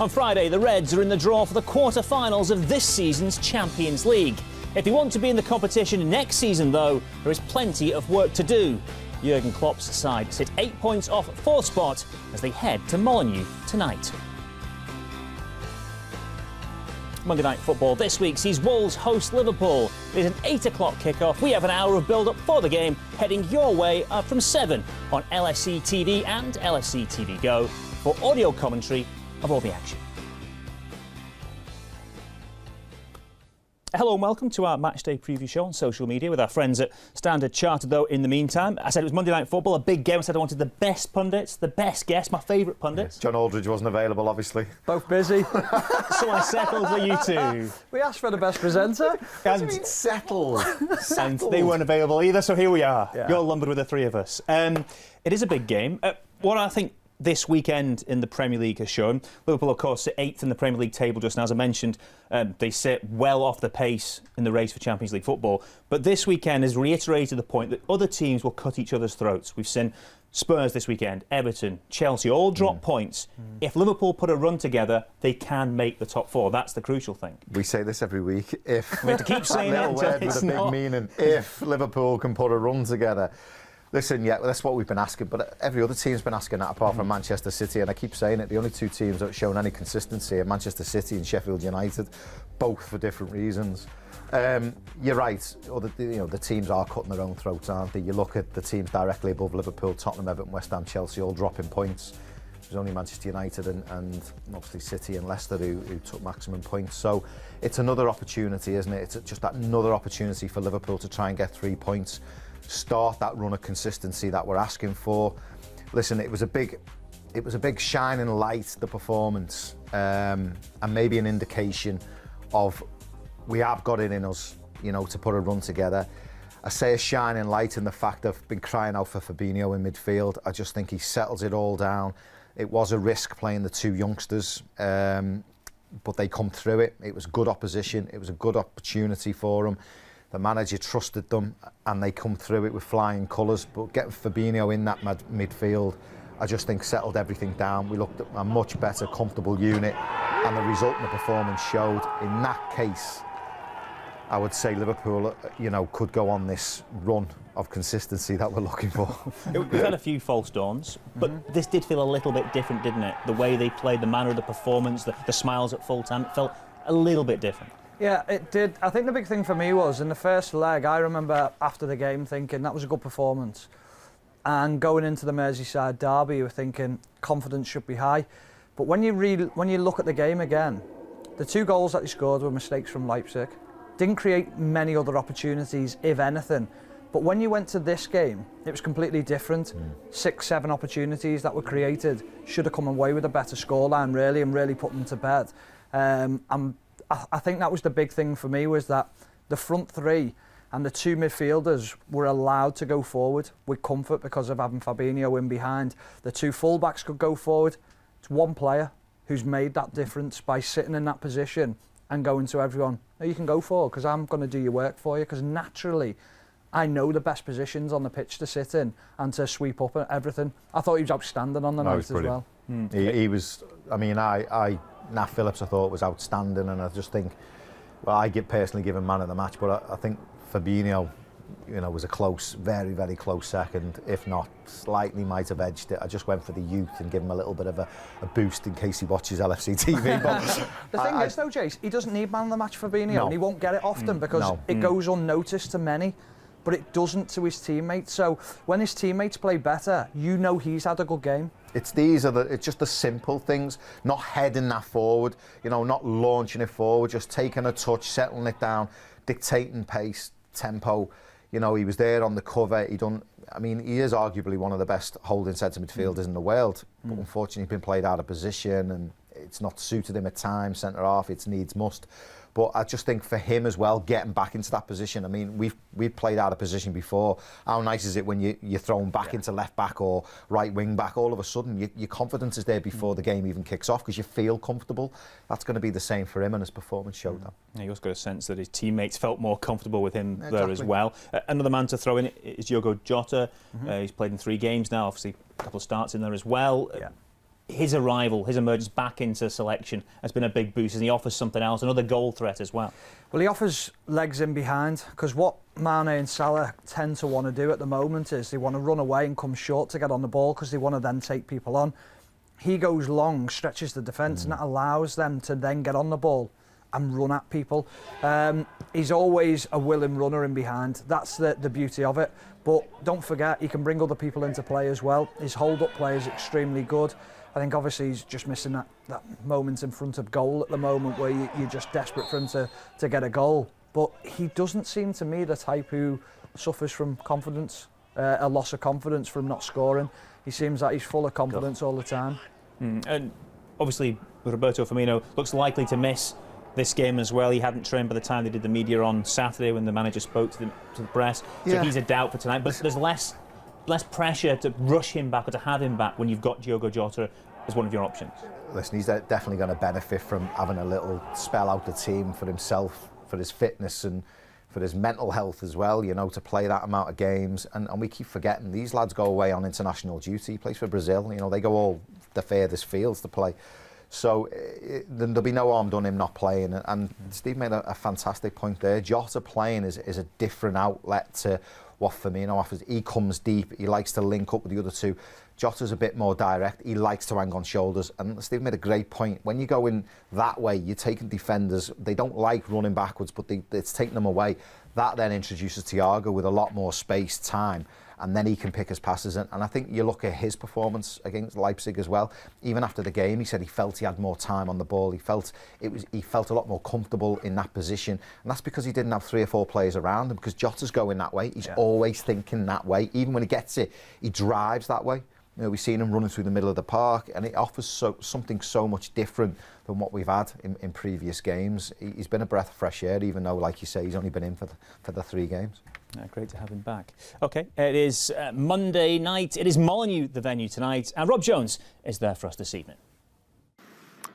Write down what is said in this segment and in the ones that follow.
On Friday, the Reds are in the draw for the quarter-finals of this season's Champions League. If they want to be in the competition next season, though, there is plenty of work to do. Jürgen Klopp's side sit 8 points off fourth spot as they head to Molineux tonight. Monday Night Football this week sees Wolves host Liverpool. It is an 8 o'clock kickoff. We have an hour of build-up for the game heading your way from 7 on LSE TV and LSE TV Go for audio commentary of all the action. Hello and welcome to our Matchday preview show on social media with our friends at Standard Chartered, though, in the meantime. I said it was Monday Night Football, a big game. I said I wanted the best pundits, the best guests, my favourite pundits. John Aldridge wasn't available, obviously. Both busy. So I settled for you two. We asked for the best presenter. What do you mean settled? And they weren't available either, so here we are. Yeah. You're lumbered with the three of us. It is a big game. What I think this weekend in the Premier League has shown, Liverpool, of course, sit 8th in the Premier League table just now. As I mentioned, they sit well off the pace in the race for Champions League football. But this weekend has reiterated the point that other teams will cut each other's throats. We've seen Spurs this weekend, Everton, Chelsea, all drop points. If Liverpool put a run together, they can make the top four. That's the crucial thing. We say this every week. If we have to keep saying that little word with a big meaning. If Liverpool can put a run together. Listen, yeah, that's what we've been asking, but every other team's been asking that apart from Manchester City, and I keep saying it, the only two teams that have shown any consistency are Manchester City and Sheffield United, both for different reasons. You're right, the teams are cutting their own throats, aren't they? You look at the teams directly above Liverpool, Tottenham, Everton, West Ham, Chelsea, all dropping points. It was only Manchester United and obviously City and Leicester who took maximum points. So it's another opportunity, isn't it? It's just another opportunity for Liverpool to try and get 3 points. Start that run of consistency that we're asking for. Listen, it was a big shining light, the performance, and maybe an indication of we have got it in us, to put a run together. I say a shining light in the fact I've been crying out for Fabinho in midfield. I just think he settles it all down. It was a risk playing the two youngsters, but they come through it. It was good opposition. It was a good opportunity for them. The manager trusted them and they come through it with flying colours. But getting Fabinho in that midfield, I just think settled everything down. We looked at a much better, comfortable unit and the result in the performance showed. In that case, I would say Liverpool, could go on this run of consistency that we're looking for. We've had a few false dawns, but this did feel a little bit different, didn't it? The way they played, the manner of the performance, the smiles at full time, it felt a little bit different. Yeah, it did. I think the big thing for me was in the first leg, I remember after the game thinking that was a good performance. And going into the Merseyside derby, you were thinking confidence should be high. But when you look at the game again, the 2 goals that they scored were mistakes from Leipzig. Didn't create many other opportunities, if anything. But when you went to this game, it was completely different. 6, 7 opportunities that were created. Should have come away with a better scoreline, really, and really put them to bed. I think that was the big thing for me, was that the front 3 and the 2 midfielders were allowed to go forward with comfort because of having Fabinho in behind. The 2 fullbacks could go forward. It's one player who's made that difference by sitting in that position and going to everyone, no, you can go forward because I'm going to do your work for you, because naturally I know the best positions on the pitch to sit in and to sweep up everything. I thought he was outstanding on the night as well. He was, Nat Phillips I thought was outstanding, and I just think, well, I personally give him man of the match, but I think Fabinho, was a close, very, very close second, if not slightly might have edged it. I just went for the youth and give him a little bit of a boost in case he watches LFC TV. But the thing is though, Jace, he doesn't need man of the match Fabinho, and he won't get it often because it goes unnoticed to many. But it doesn't to his teammates. So when his teammates play better, he's had a good game. It's just the simple things, not heading that forward, not launching it forward, just taking a touch, settling it down, dictating pace, tempo. He was there on the cover. He is arguably one of the best holding centre midfielders in the world. But unfortunately, he's been played out of position and it's not suited him at times, centre half, it's needs must. But I just think for him as well, getting back into that position. I mean, we've played out of position before. How nice is it when you're thrown back into left back or right wing back? All of a sudden, your confidence is there before the game even kicks off because you feel comfortable. That's going to be the same for him, and his performance showed that. Yeah, he also got a sense that his teammates felt more comfortable with him there as well. Another man to throw in is Diogo Jota. He's played in 3 games now, obviously a couple of starts in there as well. his arrival, his emergence back into selection has been a big boost, and he offers something else, another goal threat as well. Well, he offers legs in behind, because what Mane and Salah tend to want to do at the moment is they want to run away and come short to get on the ball, because they want to then take people on. He goes long, stretches the defence, and that allows them to then get on the ball and run at people. He's always a willing runner in behind. That's the beauty of it. But don't forget, he can bring other people into play as well. His hold-up play is extremely good. I think obviously he's just missing that moment in front of goal at the moment where you're just desperate for him to get a goal. But he doesn't seem to me the type who suffers from confidence, a loss of confidence from not scoring. He seems like he's full of confidence all the time. And obviously Roberto Firmino looks likely to miss this game as well. He hadn't trained by the time they did the media on Saturday when the manager spoke to the press. So he's a doubt for tonight. But there's less pressure to rush him back or to have him back when you've got Diogo Jota as one of your options. Listen, he's definitely going to benefit from having a little spell out the team for himself, for his fitness and for his mental health as well, you know, to play that amount of games. And we keep forgetting, these lads go away on international duty. He plays for Brazil, you know, they go all the furthest fields to play. So there'll be no harm done him not playing. And Steve made a fantastic point there. Jota playing is a different outlet to what Firmino offers. He comes deep, he likes to link up with the other two. Jota's a bit more direct, he likes to hang on shoulders. And Steve made a great point. When you go in that way, you're taking defenders, they don't like running backwards, but it's taking them away. That then introduces Thiago with a lot more space, time, and then he can pick his passes. And I think you look at his performance against Leipzig as well. Even after the game, he said he felt he had more time on the ball. He felt a lot more comfortable in that position, and that's because he didn't have 3 or 4 players around him. Because Jota's going that way, he's always thinking that way. Even when he gets it, he drives that way. You know, we've seen him running through the middle of the park, and it offers something so much different than what we've had in previous games. He's been a breath of fresh air, even though, like you say, he's only been in for the 3 games. Great to have him back. OK, it is Monday night. It is Molineux, the venue tonight, and Rob Jones is there for us this evening.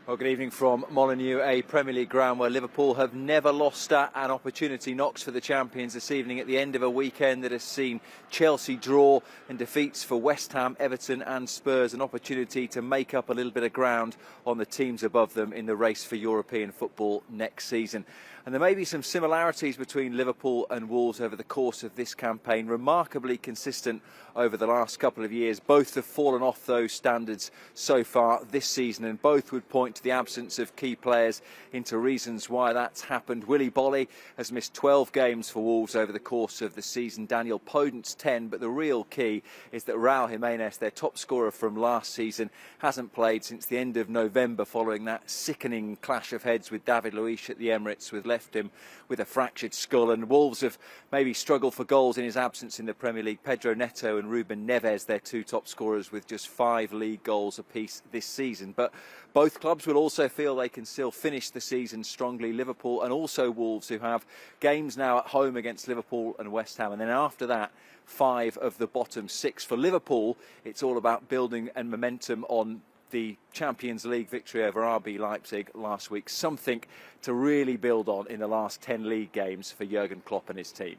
Well, good evening from Molineux, a Premier League ground where Liverpool have never lost at. An opportunity knocks for the champions this evening at the end of a weekend that has seen Chelsea draw and defeats for West Ham, Everton and Spurs. An opportunity to make up a little bit of ground on the teams above them in the race for European football next season. And there may be some similarities between Liverpool and Wolves over the course of this campaign, remarkably consistent over the last couple of years. Both have fallen off those standards so far this season, and both would point to the absence of key players into reasons why that's happened. Willy Boly has missed 12 games for Wolves over the course of the season. Daniel Podence 10, but the real key is that Raul Jimenez, their top scorer from last season, hasn't played since the end of November following that sickening clash of heads with David Luiz at the Emirates, with left him with a fractured skull. And Wolves have maybe struggled for goals in his absence in the Premier League. Pedro Neto and Ruben Neves, their 2 top scorers, with just 5 league goals apiece this season. But both clubs will also feel they can still finish the season strongly. Liverpool and also Wolves, who have games now at home against Liverpool and West Ham, and then after that 5 of the bottom 6. For Liverpool, it's all about building and momentum on the Champions League victory over RB Leipzig last week. Something to really build on in the last 10 league games for Jürgen Klopp and his team.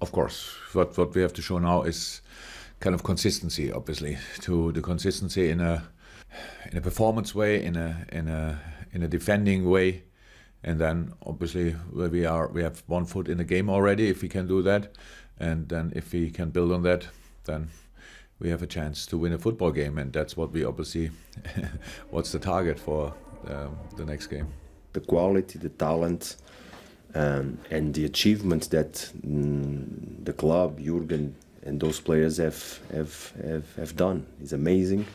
Of course, what we have to show now is kind of consistency, obviously, to the consistency in a performance way, in a defending way, and then obviously we have 1 foot in the game already. If we can do that, and then if we can build on that, then we have a chance to win a football game, and that's what we obviously what's the target for the next game. The quality, the talent, and the achievements that the club, Jürgen, and those players have done is amazing.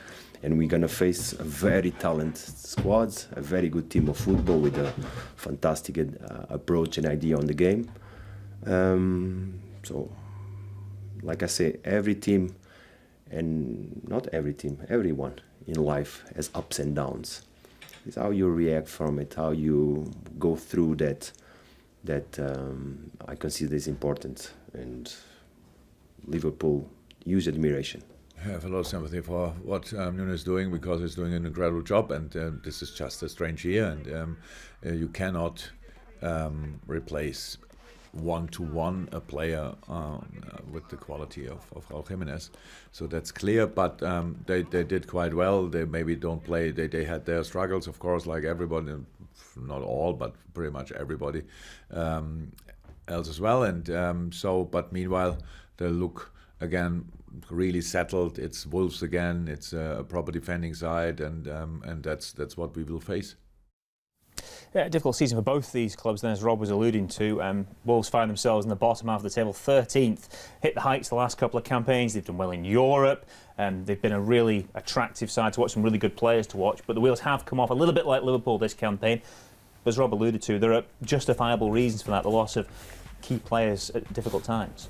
And we're gonna face a very talented squad, a very good team of football with a fantastic approach and idea on the game. So, like I say, every team, and not every team, everyone in life has ups and downs. It's how you react from it, how you go through that I consider is important. And Liverpool, huge admiration. I have a lot of sympathy for what Nuno is doing, because he's doing an incredible job, and this is just a strange year, and you cannot replace one-to-one a player with the quality of Raúl Jiménez. So that's clear, but they did quite well. They maybe don't play, they had their struggles, of course, like everybody, not all, but pretty much everybody else as well. And but meanwhile, they look again really settled. It's Wolves again. It's a proper defending side, and that's what we will face. Yeah, a difficult season for both these clubs then, as Rob was alluding to. Wolves find themselves in the bottom half of the table, 13th, hit the heights the last couple of campaigns. They've done well in Europe. They've been a really attractive side to watch, some really good players to watch, but the wheels have come off a little bit like Liverpool this campaign. As Rob alluded to, there are justifiable reasons for that, the loss of key players at difficult times.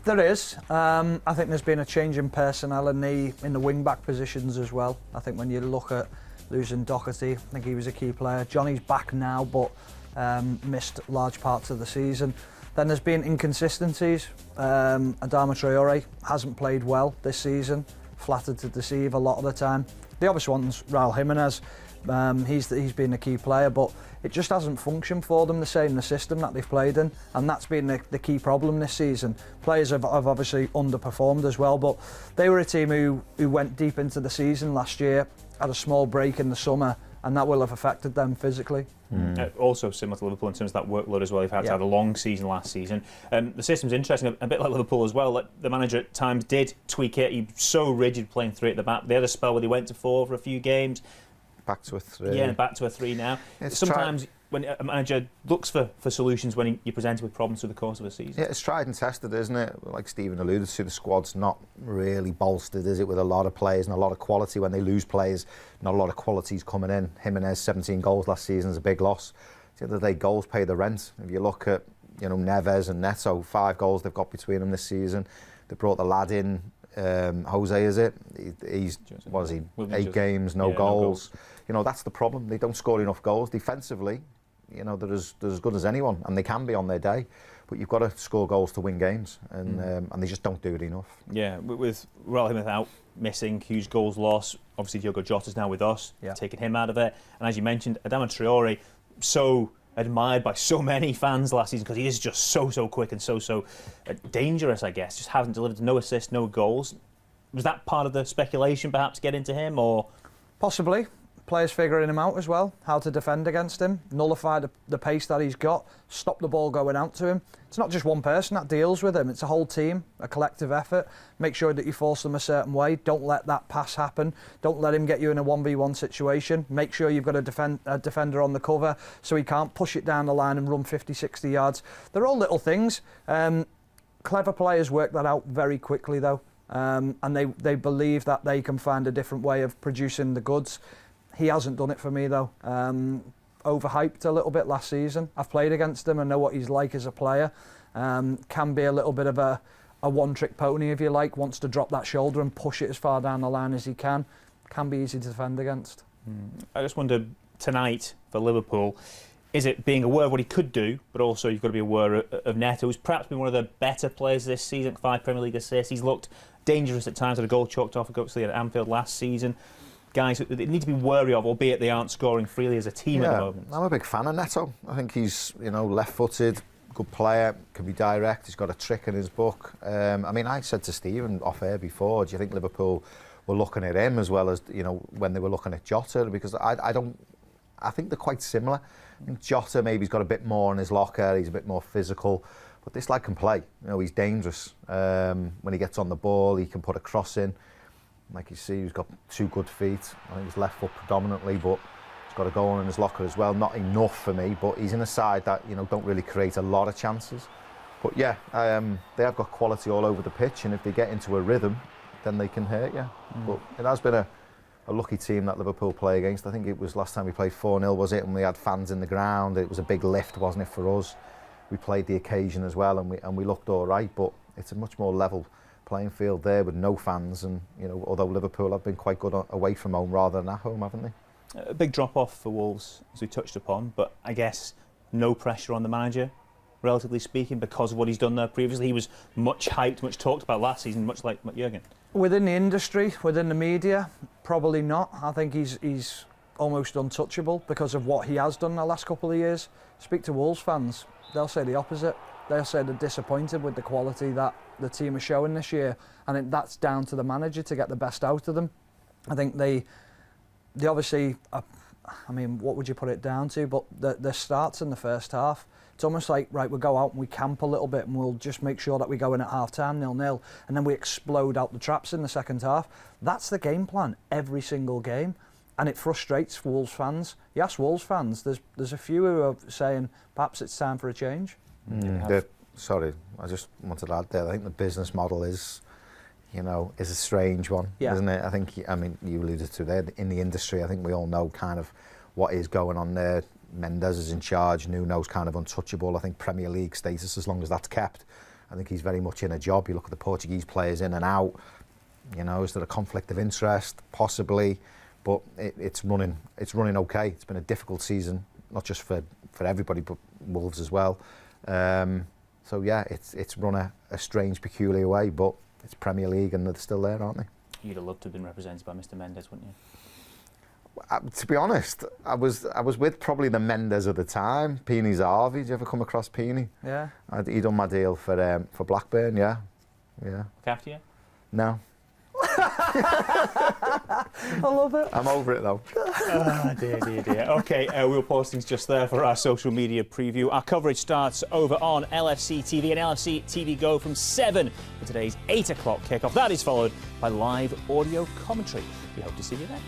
There is. I think there's been a change in personnel in the wing-back positions as well. I think when you look at losing Doherty, I think he was a key player. Johnny's back now, but missed large parts of the season. Then there's been inconsistencies. Adama Traore hasn't played well this season, flattered to deceive a lot of the time. The obvious one's Raúl Jiménez. He's been a key player, but it just hasn't functioned for them the same, the system that they've played in, and that's been the key problem this season. Players have obviously underperformed as well, but they were a team who went deep into the season last year, had a small break in the summer, and that will have affected them physically. Also similar to Liverpool in terms of that workload as well. They've had to have a long season last season. The system's interesting, a bit like Liverpool as well. Like the manager at times did tweak it. He was so rigid playing 3 at the back. They had a spell where they went to 4 for a few games. Back to a 3. Yeah, back to a 3 now. Sometimes when a manager looks for solutions when you're presented with problems through the course of a season. Yeah, it's tried and tested, isn't it? Like Stephen alluded to, the squad's not really bolstered, is it, with a lot of players and a lot of quality. When they lose players, not a lot of quality's coming in. Jimenez, 17 goals last season is a big loss. At the end of the day, goals pay the rent. If you look at, Neves and Neto, 5 goals they've got between them this season. They brought the lad in, Jose, is it? He's 8 games, no goals. That's the problem. They don't score enough goals defensively. They're as good as anyone, and they can be on their day. But you've got to score goals to win games, and they just don't do it enough. Yeah, with Raúl Jiménez out, missing, huge goals loss. Obviously, Diogo Jota's now with us, taking him out of it. And as you mentioned, Adama Traore, so admired by so many fans last season because he is just so quick and so dangerous, I guess. Just hasn't delivered no assists, no goals. Was that part of the speculation, perhaps, get into him, or...? Possibly. Players figuring him out as well, how to defend against him, nullify the pace that he's got, stop the ball going out to him. It's not just one person that deals with him, it's a whole team, a collective effort. Make sure that you force them a certain way, don't let that pass happen, don't let him get you in a 1v1 situation. Make sure you've got a defender on the cover so he can't push it down the line and run 50, 60 yards. They're all little things. Clever players work that out very quickly though, and they believe that they can find a different way of producing the goods. He hasn't done it for me though. Overhyped a little bit last season. I've played against him and know what he's like as a player. Can be a little bit of a one-trick pony, if you like. Wants to drop that shoulder and push it as far down the line as he can. Can be easy to defend against. I just wondered tonight for Liverpool, is it being aware of what he could do, but also you've got to be aware of Neto, who's perhaps been one of the better players this season, 5 Premier League assists. He's looked dangerous at times, had a goal chalked off obviously at Anfield last season. Guys that they need to be wary of, albeit they aren't scoring freely as a team at the moment. I'm a big fan of Neto. I think he's, left-footed, good player, can be direct. He's got a trick in his book. I said to Stephen off air before, do you think Liverpool were looking at him as well as, when they were looking at Jota? Because I think they're quite similar. I think Jota maybe's got a bit more in his locker, he's a bit more physical. But this lad can play. He's dangerous. When he gets on the ball, he can put a cross in. Like you see, he's got 2 good feet. I think he's left foot predominantly, but he's got a goal in his locker as well. Not enough for me, but he's in a side that don't really create a lot of chances. But yeah, they have got quality all over the pitch, and if they get into a rhythm, then they can hurt you. But it has been a lucky team that Liverpool play against. I think it was last time we played 4-0, was it? And we had fans in the ground. It was a big lift, wasn't it, for us? We played the occasion as well, and we looked all right. But it's a much more level playing field there with no fans, and although Liverpool have been quite good away from home rather than at home, haven't they? A big drop off for Wolves, as we touched upon, but I guess no pressure on the manager, relatively speaking, because of what he's done there previously. He was much hyped, much talked about last season, much like Jürgen. Within the industry, within the media, probably not. I think he's almost untouchable because of what he has done the last couple of years. Speak to Wolves fans, they'll say the opposite. They'll say they're disappointed with the quality that the team are showing this year, and that's down to the manager to get the best out of them. I think they obviously, I mean, what would you put it down to? But the starts in the first half, it's almost like, right, we'll go out and we camp a little bit and we'll just make sure that we go in at half-time 0-0, and then we explode out the traps in the second half. That's the game plan every single game, and it frustrates Wolves fans. You ask Wolves fans, there's a few who are saying perhaps it's time for a change. Sorry, I just wanted to add there, I think the business model is a strange one, isn't it? I mean, you alluded to there, in the industry, I think we all know kind of what is going on there. Mendes is in charge, Nuno's kind of untouchable. I think Premier League status, as long as that's kept, I think he's very much in a job. You look at the Portuguese players in and out, is there a conflict of interest? Possibly, but it's running okay. It's been a difficult season, not just for everybody, but Wolves as well. So yeah, it's run a strange, peculiar way, but it's Premier League and they're still there, aren't they? You'd have loved to have been represented by Mr. Mendes, wouldn't you? To be honest, I was with probably the Mendes of the time. Peeney Zarvi. Did you ever come across Peeney? Yeah. He done my deal for Blackburn. Yeah. Look after you? No. I love it. I'm over it though. Oh, dear. Okay, we'll post things just there for our social media preview. Our coverage starts over on LFC TV and LFC TV Go from 7 for today's 8 o'clock kickoff. That is followed by live audio commentary. We hope to see you then.